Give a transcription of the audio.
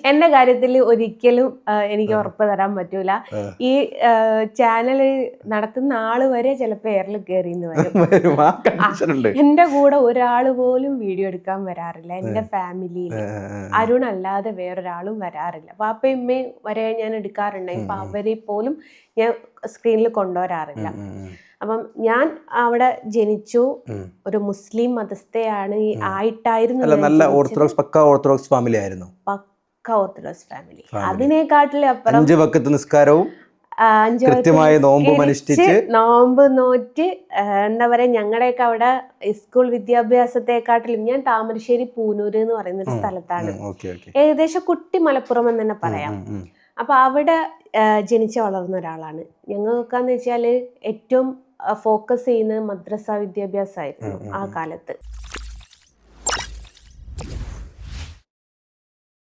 എന്റെ കാര്യത്തിൽ ഒരിക്കലും എനിക്ക് ഉറപ്പ് തരാൻ പറ്റൂല. ഈ ചാനൽ നടത്തുന്ന ആള് വരെ ചിലപ്പോ എയറിൽ കയറിന്ന് വരും. എന്റെ കൂടെ ഒരാള് പോലും വീഡിയോ എടുക്കാൻ വരാറില്ല എന്റെ ഫാമിലിയിൽ. അരുൺ അല്ലാതെ വേറൊരാളും വരാറില്ല. പാപ്പയും ഉമ്മയും വരെ ഞാൻ എടുക്കാറുണ്ട്. ഇപ്പൊ അവരെ പോലും ഞാൻ സ്ക്രീനിൽ കൊണ്ടുവരാറില്ല. അപ്പം ഞാൻ അവിടെ ജനിച്ചു, ഒരു മുസ്ലിം മതസ്ഥയാണ് ആയിട്ടായിരുന്നു. നല്ല ഓർത്തഡോക്സ്, പക്ക ഓർത്തഡോക്സ് ഫാമിലി ആയിരുന്നു. പക്ക ഓർത്തഡോക്സ് ഫാമിലി. അതിനെക്കാട്ടിലും അപ്പുറം 5 വക്ത് നിസ്കാരവും കൃത്യമായ നോമ്പ് നോറ്റ് എന്താ പറയാ, ഞങ്ങളുടെയൊക്കെ അവിടെ സ്കൂൾ വിദ്യാഭ്യാസത്തെക്കാട്ടിലും, ഞാൻ താമരശ്ശേരി പൂനൂര് എന്ന് പറയുന്ന ഒരു സ്ഥലത്താണ്, ഏകദേശം കുട്ടി മലപ്പുറം എന്ന് തന്നെ പറയാം. അപ്പൊ അവിടെ ജനിച്ച് വളർന്ന ഒരാളാണ്. ഞങ്ങൾക്കാന്ന് വെച്ചാല് ഏറ്റവും ഫോക്കസ് ചെയ്യുന്നത് മദ്രസ വിദ്യാഭ്യാസമായിരുന്നു ആ കാലത്ത്.